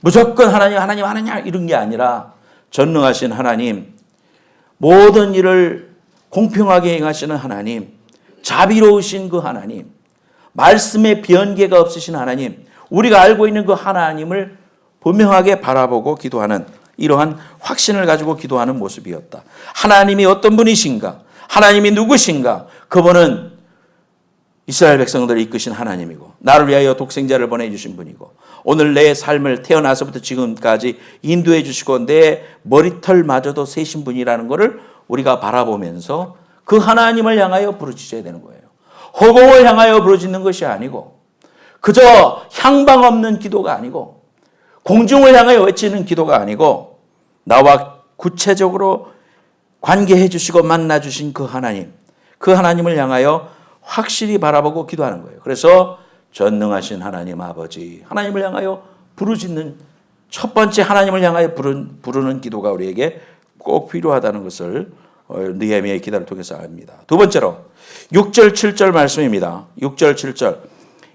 무조건 하나님 이런 게 아니라 전능하신 하나님, 모든 일을 공평하게 행하시는 하나님, 자비로우신 그 하나님, 말씀에 변개가 없으신 하나님, 우리가 알고 있는 그 하나님을 분명하게 바라보고 기도하는 이러한 확신을 가지고 기도하는 모습이었다. 하나님이 어떤 분이신가? 하나님이 누구신가? 그분은 이스라엘 백성들을 이끄신 하나님이고 나를 위하여 독생자를 보내주신 분이고 오늘 내 삶을 태어나서부터 지금까지 인도해 주시고 내 머리털마저도 세신 분이라는 것을 우리가 바라보면서 그 하나님을 향하여 부르짖어야 되는 거예요. 허공을 향하여 부르짖는 것이 아니고 그저 향방 없는 기도가 아니고 공중을 향하여 외치는 기도가 아니고 나와 구체적으로 관계해 주시고 만나 주신 그 하나님을 향하여 확실히 바라보고 기도하는 거예요. 그래서 전능하신 하나님 아버지, 하나님을 향하여 부르짖는 첫 번째 하나님을 향하여 부르는 기도가 우리에게 꼭 필요하다는 것을 느헤미야의 기도를 통해서 압니다. 두 번째로 6절 7절 말씀입니다. 6절 7절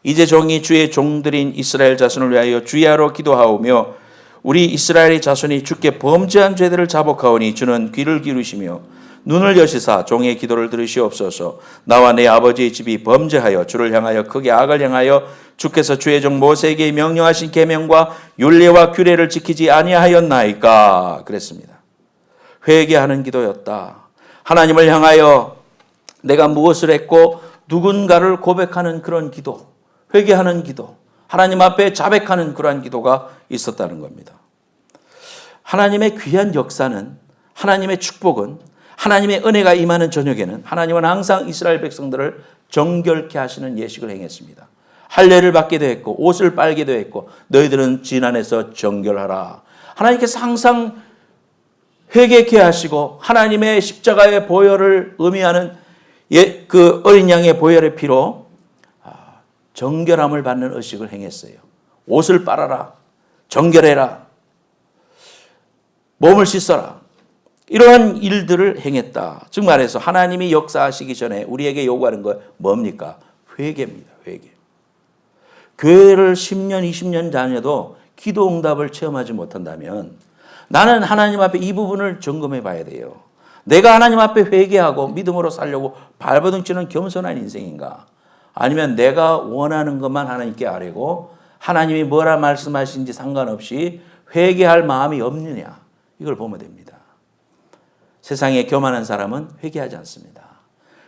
이제 종이 주의 종들인 이스라엘 자손을 위하여 주야로 기도하오며 우리 이스라엘의 자손이 주께 범죄한 죄들을 자복하오니 주는 귀를 기울이시며 눈을 여시사 종의 기도를 들으시옵소서. 나와 내 아버지의 집이 범죄하여 주를 향하여 크게 악을 행하여 주께서 주의 종 모세에게 명령하신 계명과 율례와 규례를 지키지 아니하였나이까 그랬습니다. 회개하는 기도였다. 하나님을 향하여 내가 무엇을 했고 누군가를 고백하는 그런 기도, 회개하는 기도, 하나님 앞에 자백하는 그러한 기도가 있었다는 겁니다. 하나님의 귀한 역사는, 하나님의 축복은, 하나님의 은혜가 임하는 저녁에는 하나님은 항상 이스라엘 백성들을 정결케 하시는 예식을 행했습니다. 할례를 받기도 했고 옷을 빨기도 했고 너희들은 진안에서 정결하라. 하나님께서 항상 회개케 하시고 하나님의 십자가의 보혈을 의미하는 그 어린 양의 보혈의 피로 정결함을 받는 의식을 행했어요. 옷을 빨아라. 정결해라. 몸을 씻어라. 이러한 일들을 행했다. 즉 말해서 하나님이 역사하시기 전에 우리에게 요구하는 건 뭡니까? 회개입니다. 회개. 교회를 10년, 20년 다녀도 기도 응답을 체험하지 못한다면 나는 하나님 앞에 이 부분을 점검해 봐야 돼요. 내가 하나님 앞에 회개하고 믿음으로 살려고 발버둥치는 겸손한 인생인가? 아니면 내가 원하는 것만 하나님께 아뢰고 하나님이 뭐라 말씀하시는지 상관없이 회개할 마음이 없느냐? 이걸 보면 됩니다. 세상에 교만한 사람은 회개하지 않습니다.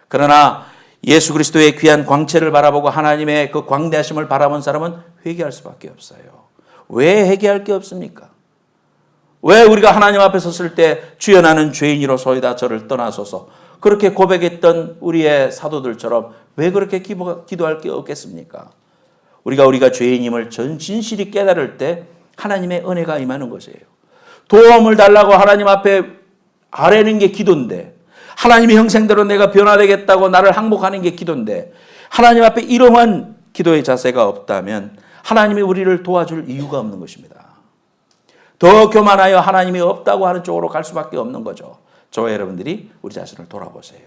그러나 예수 그리스도의 귀한 광채를 바라보고 하나님의 그 광대하심을 바라본 사람은 회개할 수밖에 없어요. 왜 회개할 게 없습니까? 왜 우리가 하나님 앞에 섰을 때 주여 나는 죄인이로소이다 저를 떠나소서 그렇게 고백했던 우리의 사도들처럼 왜 그렇게 기도할 게 없겠습니까? 우리가 죄인임을 진실히 깨달을 때 하나님의 은혜가 임하는 것이에요. 도움을 달라고 하나님 앞에 아뢰는 게 기도인데, 하나님의 형상대로 내가 변화되겠다고 나를 항복하는 게 기도인데, 하나님 앞에 이러한 기도의 자세가 없다면 하나님이 우리를 도와줄 이유가 없는 것입니다. 더 교만하여 하나님이 없다고 하는 쪽으로 갈 수밖에 없는 거죠. 저와 여러분들이 우리 자신을 돌아보세요.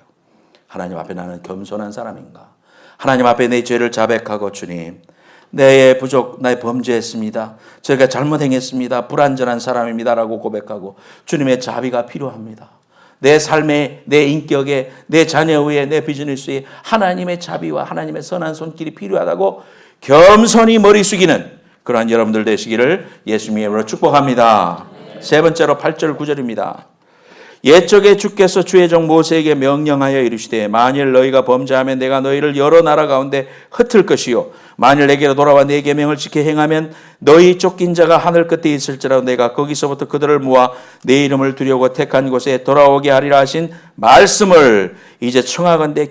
하나님 앞에 나는 겸손한 사람인가? 하나님 앞에 내 죄를 자백하고, 주님, 내 부족, 나의 범죄했습니다. 저희가 잘못 행했습니다. 불완전한 사람입니다라고 고백하고 주님의 자비가 필요합니다. 내 삶에, 내 인격에, 내 자녀의, 내 비즈니스에 하나님의 자비와 하나님의 선한 손길이 필요하다고 겸손히 머리 숙이는 그러한 여러분들 되시기를 예수님의 이름으로 축복합니다. 세 번째로 8절 9절입니다. 옛적에 주께서 주의 종 모세에게 명령하여 이르시되 만일 너희가 범죄하면 내가 너희를 여러 나라 가운데 흩을 것이요 만일 내게로 돌아와 내 계명을 지켜 행하면 너희 쫓긴 자가 하늘 끝에 있을지라도 내가 거기서부터 그들을 모아 내 이름을 두려고 택한 곳에 돌아오게 하리라 하신 말씀을 이제 청하건대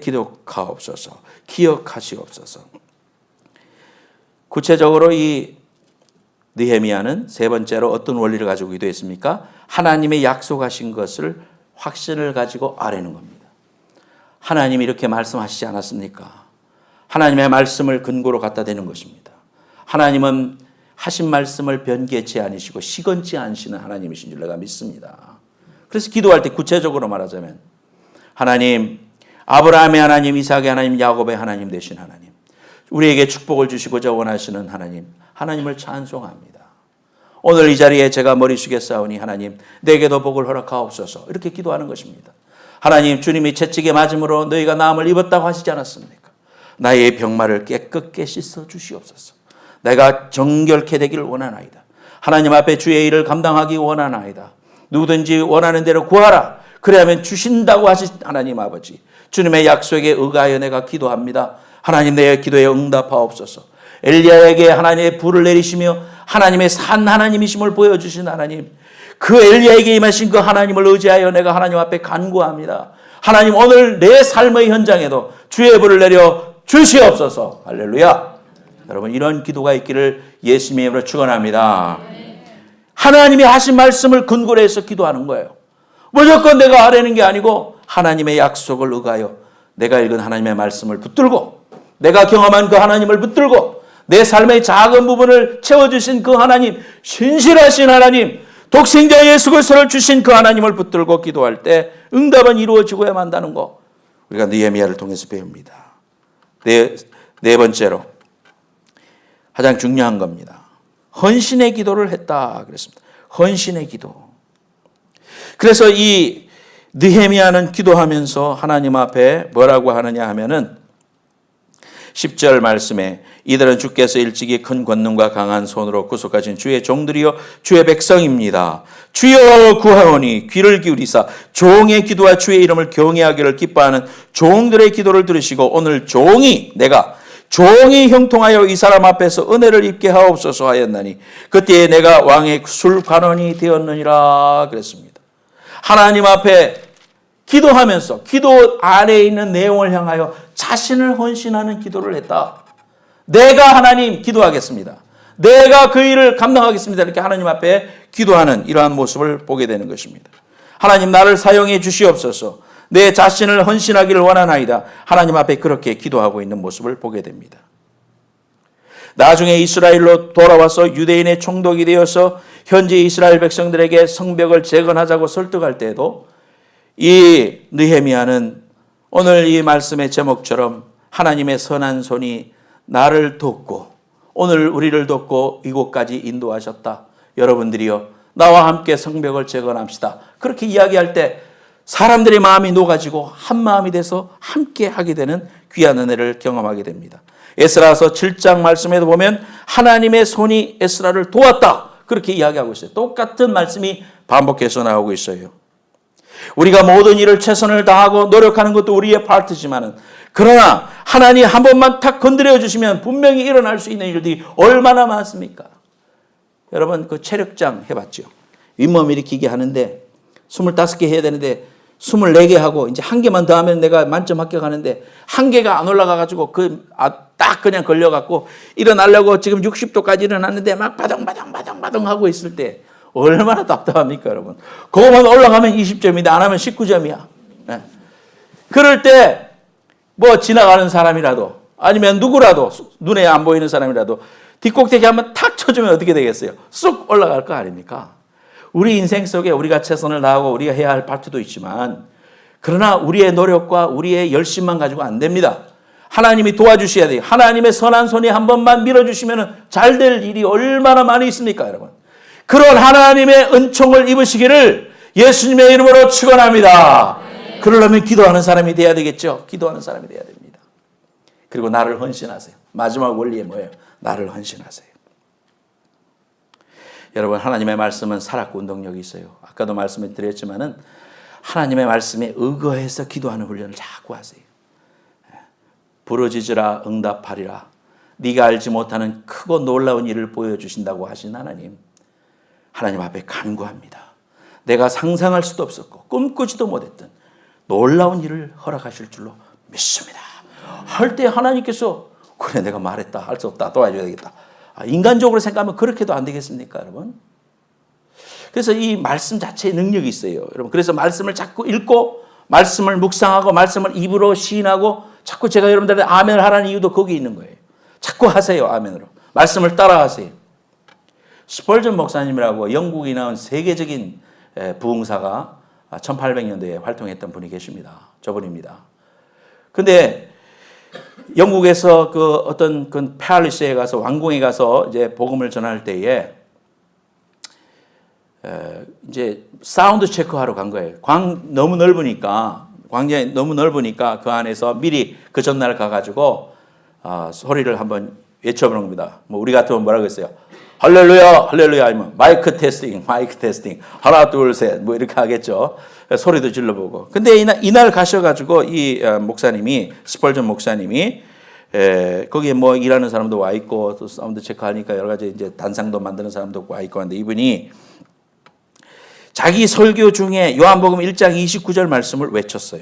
기억하시옵소서. 구체적으로 이 느헤미야는 세 번째로 어떤 원리를 가지고 기도했습니까? 하나님의 약속하신 것을 확신을 가지고 아뢰는 겁니다. 하나님이 이렇게 말씀하시지 않았습니까? 하나님의 말씀을 근거로 갖다 대는 것입니다. 하나님은 하신 말씀을 변개치 않으시고 시건치 않으시는 하나님이신 줄 내가 믿습니다. 그래서 기도할 때 구체적으로 말하자면 하나님, 아브라함의 하나님, 이삭의 하나님, 야곱의 하나님 되신 하나님, 우리에게 축복을 주시고자 원하시는 하나님, 하나님을 찬송합니다. 오늘 이 자리에 제가 머리 숙였사오니 하나님 내게도 복을 허락하옵소서, 이렇게 기도하는 것입니다. 하나님, 주님이 채찍에 맞음으로 너희가 나음을 입었다고 하시지 않았습니까? 나의 병마를 깨끗게 씻어 주시옵소서. 내가 정결케 되기를 원하나이다. 하나님 앞에 주의 일을 감당하기 원하나이다. 누구든지 원하는 대로 구하라. 그래야만 주신다고 하신 하나님 아버지, 주님의 약속에 의하여 내가 기도합니다. 하나님, 내 기도에 응답하옵소서. 엘리야에게 하나님의 불을 내리시며 하나님의 산 하나님이심을 보여주신 하나님, 그 엘리야에게 임하신 그 하나님을 의지하여 내가 하나님 앞에 간구합니다. 하나님, 오늘 내 삶의 현장에도 주의 불을 내려 주시옵소서. 할렐루야. 여러분, 이런 기도가 있기를 예수님의 이름으로 축원합니다. 하나님이 하신 말씀을 근거로 해서 기도하는 거예요. 무조건 내가 아뢰는 게 아니고 하나님의 약속을 의하여 내가 읽은 하나님의 말씀을 붙들고, 내가 경험한 그 하나님을 붙들고, 내 삶의 작은 부분을 채워주신 그 하나님, 신실하신 하나님, 독생자 예수 그리스도를 주신 그 하나님을 붙들고 기도할 때 응답은 이루어지고야 만다는 거, 우리가 느헤미야를 통해서 배웁니다. 네 번째로 가장 중요한 겁니다. 헌신의 기도를 했다 그랬습니다. 헌신의 기도. 그래서 이 느헤미야는 기도하면서 하나님 앞에 뭐라고 하느냐 하면은 10절 말씀에 이들은 주께서 일찍이 큰 권능과 강한 손으로 구속하신 주의 종들이요 주의 백성입니다. 주여 구하오니 귀를 기울이사 종의 기도와 주의 이름을 경외하기를 기뻐하는 종들의 기도를 들으시고 오늘 내가 종이 형통하여 이 사람 앞에서 은혜를 입게 하옵소서 하였나니 그때에 내가 왕의 술관원이 되었느니라 그랬습니다. 하나님 앞에 기도하면서 기도 안에 있는 내용을 향하여 자신을 헌신하는 기도를 했다. 내가 하나님 기도하겠습니다. 내가 그 일을 감당하겠습니다. 이렇게 하나님 앞에 기도하는 이러한 모습을 보게 되는 것입니다. 하나님, 나를 사용해 주시옵소서. 내 자신을 헌신하기를 원하나이다. 하나님 앞에 그렇게 기도하고 있는 모습을 보게 됩니다. 나중에 이스라엘로 돌아와서 유대인의 총독이 되어서 현재 이스라엘 백성들에게 성벽을 재건하자고 설득할 때에도 이 느헤미야는 오늘 이 말씀의 제목처럼 하나님의 선한 손이 나를 돕고 오늘 우리를 돕고 이곳까지 인도하셨다. 여러분들이요, 나와 함께 성벽을 재건합시다. 그렇게 이야기할 때 사람들의 마음이 녹아지고 한 마음이 돼서 함께 하게 되는 귀한 은혜를 경험하게 됩니다. 에스라서 7장 말씀에도 보면 하나님의 손이 에스라를 도왔다. 그렇게 이야기하고 있어요. 똑같은 말씀이 반복해서 나오고 있어요. 우리가 모든 일을 최선을 다하고 노력하는 것도 우리의 파트지만은 그러나 하나님 한 번만 탁 건드려 주시면 분명히 일어날 수 있는 일들이 얼마나 많습니까? 여러분, 그 체력장 해봤죠? 윗몸 일으키기 하는데 25개 해야 되는데 24개 하고 이제 한 개만 더 하면 내가 만점 합격하는데 한 개가 안 올라가가지고 딱 그냥 걸려갖고 일어나려고 지금 60도까지 일어났는데 막 바덩바덩 하고 있을 때 얼마나 답답합니까, 여러분? 그거만 올라가면 20점인데 안 하면 19점이야. 네. 그럴 때 뭐 지나가는 사람이라도 아니면 누구라도 눈에 안 보이는 사람이라도 뒷꼭대기 한번 탁 쳐주면 어떻게 되겠어요? 쑥 올라갈 거 아닙니까? 우리 인생 속에 우리가 최선을 다하고 우리가 해야 할 파트도 있지만 그러나 우리의 노력과 우리의 열심만 가지고 안 됩니다. 하나님이 도와주셔야 돼요. 하나님의 선한 손이 한 번만 밀어주시면 잘 될 일이 얼마나 많이 있습니까, 여러분? 그런 하나님의 은총을 입으시기를 예수님의 이름으로 축원합니다. 그러려면 기도하는 사람이 돼야 되겠죠. 기도하는 사람이 돼야 됩니다. 그리고 나를 헌신하세요. 마지막 원리에 뭐예요? 나를 헌신하세요. 여러분, 하나님의 말씀은 살았고 운동력이 있어요. 아까도 말씀을 드렸지만은 하나님의 말씀에 의거해서 기도하는 훈련을 자꾸 하세요. 부르짖으라 응답하리라. 네가 알지 못하는 크고 놀라운 일을 보여주신다고 하신 하나님. 하나님 앞에 간구합니다. 내가 상상할 수도 없었고 꿈꾸지도 못했던 놀라운 일을 허락하실 줄로 믿습니다. 할 때 하나님께서 그래 내가 말했다. 할 수 없다. 도와줘야 되겠다. 인간적으로 생각하면 그렇게도 안 되겠습니까, 여러분? 그래서 이 말씀 자체에 능력이 있어요, 여러분. 그래서 말씀을 자꾸 읽고 말씀을 묵상하고 말씀을 입으로 시인하고 자꾸 제가 여러분들한테 아멘을 하라는 이유도 거기 있는 거예요. 자꾸 하세요, 아멘으로. 말씀을 따라하세요. 스펄전 목사님이라고 영국에 나온 세계적인 부흥사가 1800년도에 활동했던 분이 계십니다. 저분입니다. 근데 영국에서 그 어떤 그 패리스에 가서 왕궁에 가서 이제 복음을 전할 때에 이제 사운드 체크하러 간 거예요. 너무 넓으니까 광장이 너무 넓으니까 그 안에서 미리 그 전날 가가지고 소리를 한번 외쳐보는 겁니다. 뭐 우리 같으면 뭐라고 했어요? 할렐루야, 할렐루야 아니면 마이크 테스팅, 하나 둘 셋 뭐 이렇게 하겠죠. 소리도 질러보고. 근데 이날 가셔가지고 이 목사님이 스펄전 목사님이 거기에 뭐 일하는 사람도 와 있고 또 사운드 체크하니까 여러 가지 이제 단상도 만드는 사람도 와 있고 한데 이분이 자기 설교 중에 요한복음 1장 29절 말씀을 외쳤어요.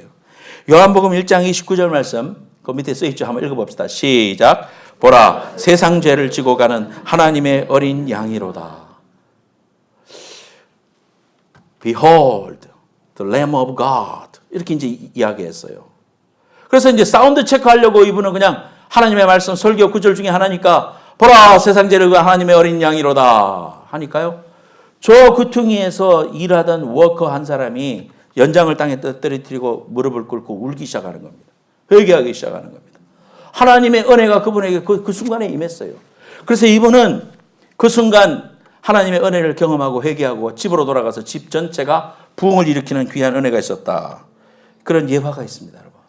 요한복음 1장 29절 말씀 그 밑에 써 있죠. 한번 읽어봅시다. 시작. 보라, 세상 죄를 지고 가는 하나님의 어린 양이로다. Behold, the Lamb of God. 이렇게 이제 이야기했어요. 그래서 이제 사운드 체크하려고 이분은 그냥 하나님의 말씀 설교 구절 중에 하나니까 보라, 세상 죄를 지고 하나님의 어린 양이로다 하니까요. 저 구퉁이에서 일하던 워커 한 사람이 연장을 땅에 떨어뜨리고 무릎을 꿇고 울기 시작하는 겁니다. 회개하기 시작하는 겁니다. 하나님의 은혜가 그분에게 그 순간에 임했어요. 그래서 이분은 그 순간 하나님의 은혜를 경험하고 회개하고 집으로 돌아가서 집 전체가 부흥을 일으키는 귀한 은혜가 있었다. 그런 예화가 있습니다, 여러분.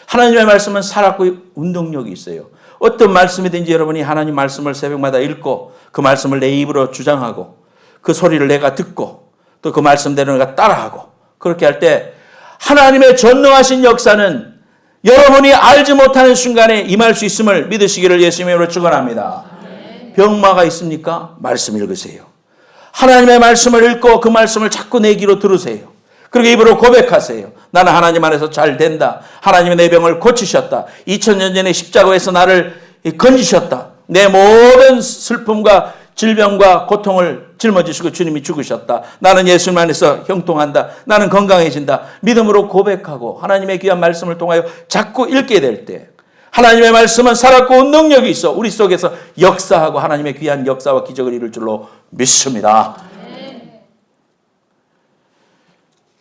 하나님의 말씀은 살았고 운동력이 있어요. 어떤 말씀이든지 여러분이 하나님 말씀을 새벽마다 읽고 그 말씀을 내 입으로 주장하고 그 소리를 내가 듣고 또 그 말씀대로 내가 따라하고 그렇게 할 때 하나님의 전능하신 역사는 여러분이 알지 못하는 순간에 임할 수 있음을 믿으시기를 예수님의 이름으로 축원합니다. 병마가 있습니까? 말씀 읽으세요. 하나님의 말씀을 읽고 그 말씀을 자꾸 내 귀로 들으세요. 그리고 입으로 고백하세요. 나는 하나님 안에서 잘 된다. 하나님의 내 병을 고치셨다. 2000년 전에 십자가에서 나를 건지셨다. 내 모든 슬픔과 질병과 고통을 짊어지시고 주님이 죽으셨다. 나는 예수님 안에서 형통한다. 나는 건강해진다. 믿음으로 고백하고 하나님의 귀한 말씀을 통하여 자꾸 읽게 될 때 하나님의 말씀은 살았고 능력이 있어 우리 속에서 역사하고 하나님의 귀한 역사와 기적을 이룰 줄로 믿습니다.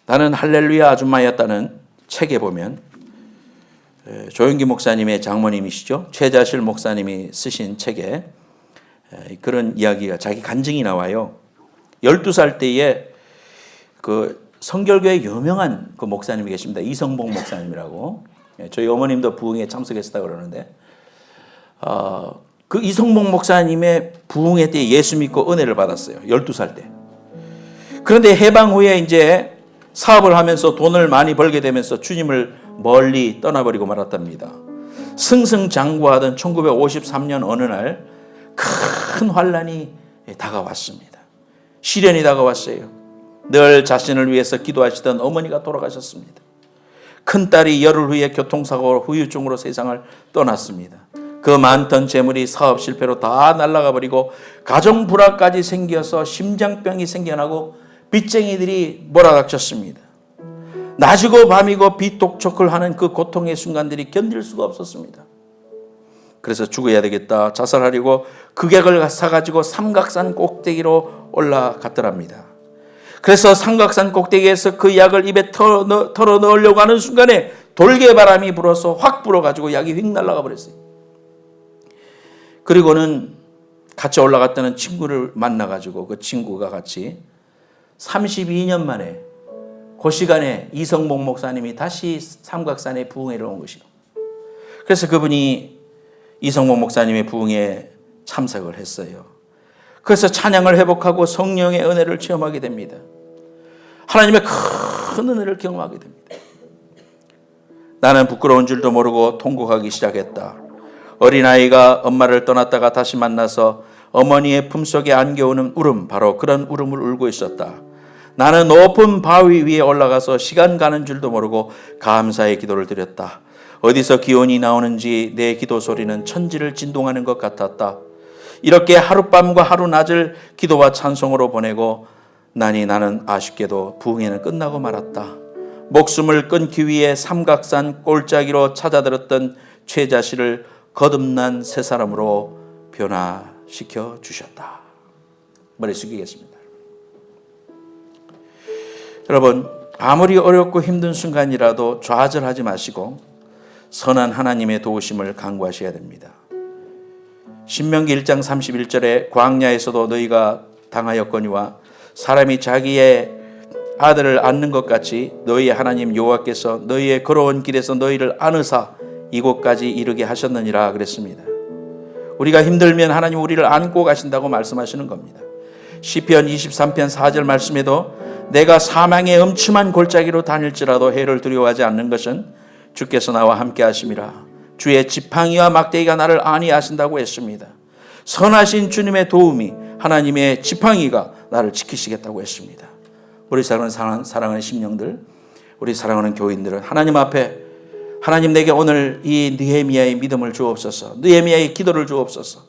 나는 할렐루야 아줌마였다는 책에 보면 조영기 목사님의 장모님이시죠. 최자실 목사님이 쓰신 책에 그런 이야기가 자기 간증이 나와요. 12살 때에 그 성결교회 유명한 그 목사님이 계십니다. 이성봉 목사님이라고. 저희 어머님도 부흥에 참석했다고 그러는데 그 이성봉 목사님의 부흥회 때 예수 믿고 은혜를 받았어요. 12살 때. 그런데 해방 후에 이제 사업을 하면서 돈을 많이 벌게 되면서 주님을 멀리 떠나버리고 말았답니다. 승승장구하던 1953년 어느 날 큰 환란이 다가왔습니다. 시련이 다가왔어요. 늘 자신을 위해서 기도하시던 어머니가 돌아가셨습니다. 큰딸이 열흘 후에 교통사고로 후유증으로 세상을 떠났습니다. 그 많던 재물이 사업 실패로 다 날아가 버리고 가정 불화까지 생겨서 심장병이 생겨나고 빚쟁이들이 몰아닥쳤습니다. 낮이고 밤이고 빚독촉을 하는 그 고통의 순간들이 견딜 수가 없었습니다. 그래서 죽어야 되겠다 자살하려고 극약을 사가지고 삼각산 꼭대기로 올라갔더랍니다. 그래서 삼각산 꼭대기에서 그 약을 입에 털어 넣으려고 하는 순간에 돌개바람이 불어서 확 불어가지고 약이 휙 날아가 버렸어요. 그리고는 같이 올라갔다는 친구를 만나가지고 그 친구가 같이 32년 만에 그 시간에 이성복 목사님이 다시 삼각산에 부흥회를 온 것이요. 그래서 그분이 이성복 목사님의 부흥회에 참석을 했어요. 그래서 찬양을 회복하고 성령의 은혜를 체험하게 됩니다. 하나님의 큰 은혜를 경험하게 됩니다. 나는 부끄러운 줄도 모르고 통곡하기 시작했다. 어린아이가 엄마를 떠났다가 다시 만나서 어머니의 품속에 안겨오는 울음, 바로 그런 울음을 울고 있었다. 나는 높은 바위 위에 올라가서 시간 가는 줄도 모르고 감사의 기도를 드렸다. 어디서 기운이 나오는지 내 기도 소리는 천지를 진동하는 것 같았다. 이렇게 하룻밤과 하루낮을 기도와 찬송으로 보내고 나는 아쉽게도 부흥회는 끝나고 말았다. 목숨을 끊기 위해 삼각산 꼴짜기로 찾아들었던 최자씨를 거듭난 새 사람으로 변화시켜 주셨다. 머리 숙이겠습니다. 여러분, 아무리 어렵고 힘든 순간이라도 좌절하지 마시고 선한 하나님의 도우심을 간구하셔야 됩니다. 신명기 1장 31절에 광야에서도 너희가 당하였거니와 사람이 자기의 아들을 안는 것 같이 너희의 하나님 여호와께서 너희의 걸어온 길에서 너희를 안으사 이곳까지 이르게 하셨느니라 그랬습니다. 우리가 힘들면 하나님 우리를 안고 가신다고 말씀하시는 겁니다. 시편 23편 4절 말씀에도 내가 사망의 음침한 골짜기로 다닐지라도 해를 두려워하지 않는 것은 주께서 나와 함께 하심이라. 주의 지팡이와 막대기가 나를 안위하신다고 했습니다. 선하신 주님의 도움이 하나님의 지팡이가 나를 지키시겠다고 했습니다. 우리 사랑하는 심령들, 우리 사랑하는 교인들은 하나님 앞에 하나님 내게 오늘 이 느헤미야의 믿음을 주옵소서, 느헤미야의 기도를 주옵소서.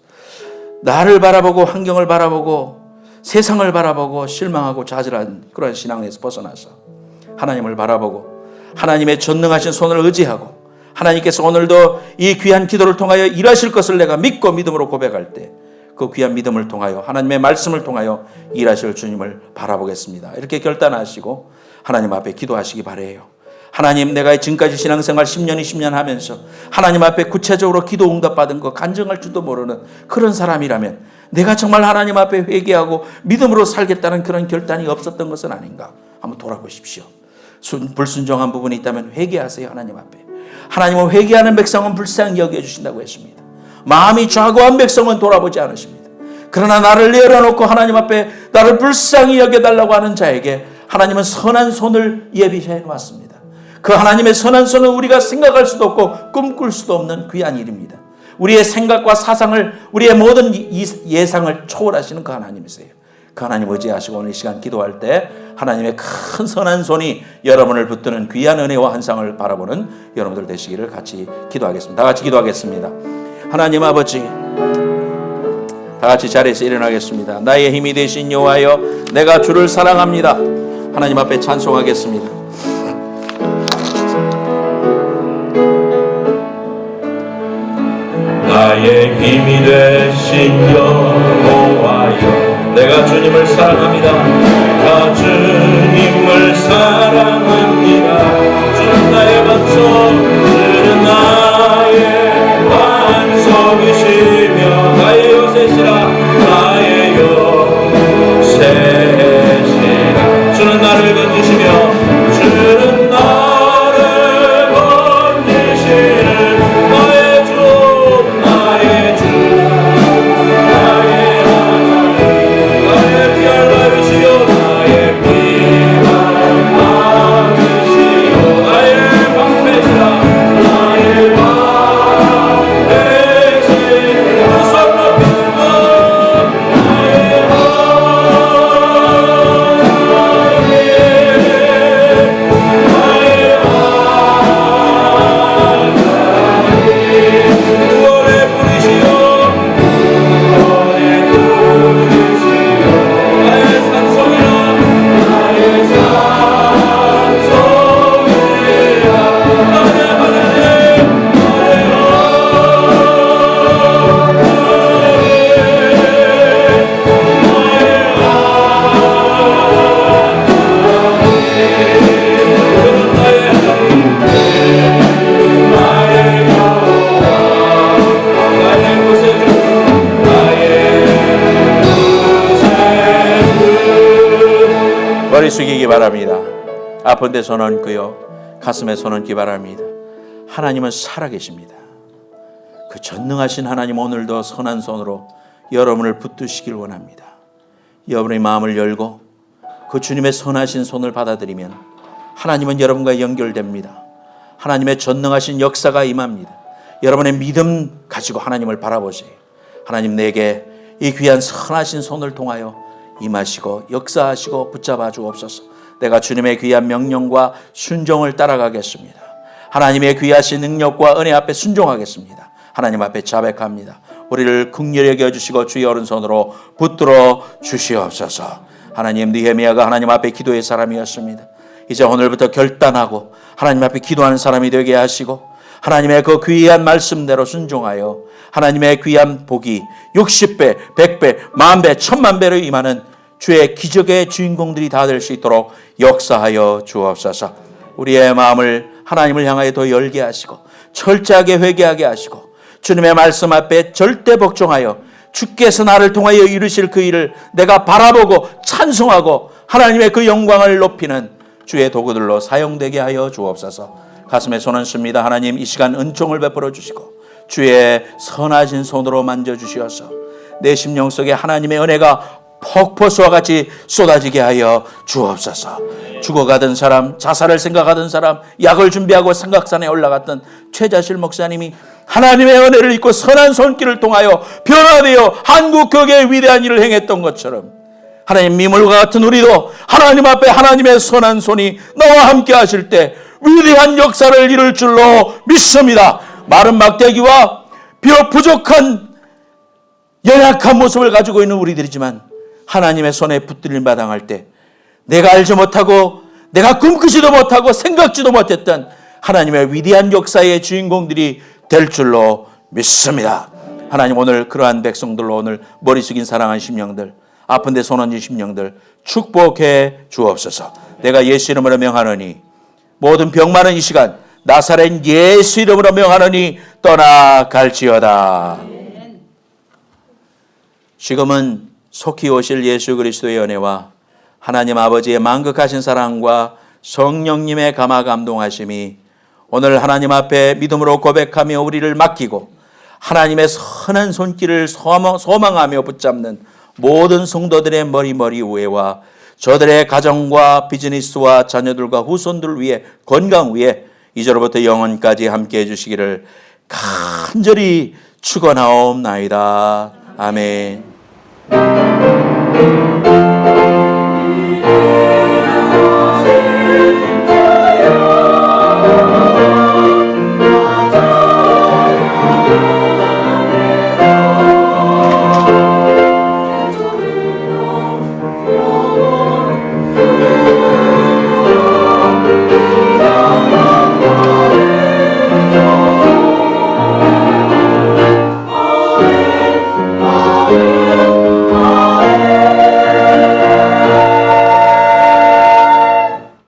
나를 바라보고 환경을 바라보고 세상을 바라보고 실망하고 좌절한 그런 신앙에서 벗어나서 하나님을 바라보고 하나님의 전능하신 손을 의지하고 하나님께서 오늘도 이 귀한 기도를 통하여 일하실 것을 내가 믿고 믿음으로 고백할 때 그 귀한 믿음을 통하여 하나님의 말씀을 통하여 일하실 주님을 바라보겠습니다. 이렇게 결단하시고 하나님 앞에 기도하시기 바라요. 하나님, 내가 지금까지 신앙생활 10년 20년 하면서 하나님 앞에 구체적으로 기도 응답받은 거 간증할 줄도 모르는 그런 사람이라면 내가 정말 하나님 앞에 회개하고 믿음으로 살겠다는 그런 결단이 없었던 것은 아닌가? 한번 돌아보십시오. 불순종한 부분이 있다면 회개하세요. 하나님 앞에. 하나님은 회개하는 백성은 불쌍히 여겨주신다고 했습니다. 마음이 좌고한 백성은 돌아보지 않으십니다. 그러나 나를 내어놓고 하나님 앞에 나를 불쌍히 여겨달라고 하는 자에게 하나님은 선한 손을 예비해 놓았습니다. 그 하나님의 선한 손은 우리가 생각할 수도 없고 꿈꿀 수도 없는 귀한 일입니다. 우리의 생각과 사상을, 우리의 모든 예상을 초월하시는 그 하나님이세요. 그 하나님 의지하시고 오늘 이 시간 기도할 때 하나님의 큰 선한 손이 여러분을 붙드는 귀한 은혜와 환상을 바라보는 여러분들 되시기를 같이 기도하겠습니다. 다 같이 기도하겠습니다. 하나님 아버지, 다 같이 자리에서 일어나겠습니다. 나의 힘이 되신 여호와여, 내가 주를 사랑합니다. 하나님 앞에 찬송하겠습니다. 나의 힘이 되신 여호와여, 내가 주님을 사랑합니다. 나 주님을 사랑합니다. 주는 나의 반석, 주는 나의 반석이시며 나의 요새시라, 나의 요새시라. 주는 나를 건지시며 주는 나를 건지시는 나의 주, 나의 주, 나의 하나님, 나의 피할 나이시여, 나의 피 숙이기 바랍니다. 아픈 데 손 얹고요, 가슴에 손 얹기 바랍니다. 하나님은 살아계십니다. 그 전능하신 하나님, 오늘도 선한 손으로 여러분을 붙드시길 원합니다. 여러분의 마음을 열고 그 주님의 선하신 손을 받아들이면 하나님은 여러분과 연결됩니다. 하나님의 전능하신 역사가 임합니다. 여러분의 믿음 가지고 하나님을 바라보세요. 하나님, 내게 이 귀한 선하신 손을 통하여 임하시고 역사하시고 붙잡아 주옵소서. 내가 주님의 귀한 명령과 순종을 따라가겠습니다. 하나님의 귀하신 능력과 은혜 앞에 순종하겠습니다. 하나님 앞에 자백합니다. 우리를 긍휼히 여겨주시고 주의 오른손으로 붙들어 주시옵소서. 하나님, 느헤미야가 하나님 앞에 기도의 사람이었습니다. 이제 오늘부터 결단하고 하나님 앞에 기도하는 사람이 되게 하시고 하나님의 그 귀한 말씀대로 순종하여 하나님의 귀한 복이 60배, 100배, 10,000배, 10,000,000배로 임하는 주의 기적의 주인공들이 다 될 수 있도록 역사하여 주옵소서. 우리의 마음을 하나님을 향하여 더 열게 하시고 철저하게 회개하게 하시고 주님의 말씀 앞에 절대 복종하여 주께서 나를 통하여 이루실 그 일을 내가 바라보고 찬송하고 하나님의 그 영광을 높이는 주의 도구들로 사용되게 하여 주옵소서. 가슴에 손 얹습니다. 하나님, 이 시간 은총을 베풀어 주시고 주의 선하신 손으로 만져주시어서 내 심령 속에 하나님의 은혜가 폭포수와 같이 쏟아지게 하여 주옵소서. 죽어가던 사람, 자살을 생각하던 사람, 약을 준비하고 삼각산에 올라갔던 최자실 목사님이 하나님의 은혜를 입고 선한 손길을 통하여 변화되어 한국 교회의 위대한 일을 행했던 것처럼 하나님, 미물과 같은 우리도 하나님 앞에 하나님의 선한 손이 나와 함께 하실 때 위대한 역사를 이룰 줄로 믿습니다. 마른 막대기와 비록 부족한 연약한 모습을 가지고 있는 우리들이지만 하나님의 손에 붙들림 마당할 때 내가 알지 못하고 내가 꿈꾸지도 못하고 생각지도 못했던 하나님의 위대한 역사의 주인공들이 될 줄로 믿습니다. 하나님, 오늘 그러한 백성들로 오늘 머리 숙인 사랑하는 심령들, 아픈 데 손 얹은 심령들 축복해 주옵소서. 내가 예수 이름으로 명하노니 모든 병 많은 이 시간 나사렛 예수 이름으로 명하노니 떠나갈지어다. 지금은 속히 오실 예수 그리스도의 은혜와 하나님 아버지의 만극하신 사랑과 성령님의 감화 감동하심이 오늘 하나님 앞에 믿음으로 고백하며 우리를 맡기고 하나님의 선한 손길을 소망하며 붙잡는 모든 성도들의 머리 위에와 저들의 가정과 비즈니스와 자녀들과 후손들 위에, 건강 위에 이제로부터 영원까지 함께해 주시기를 간절히 축원하옵나이다. 아멘.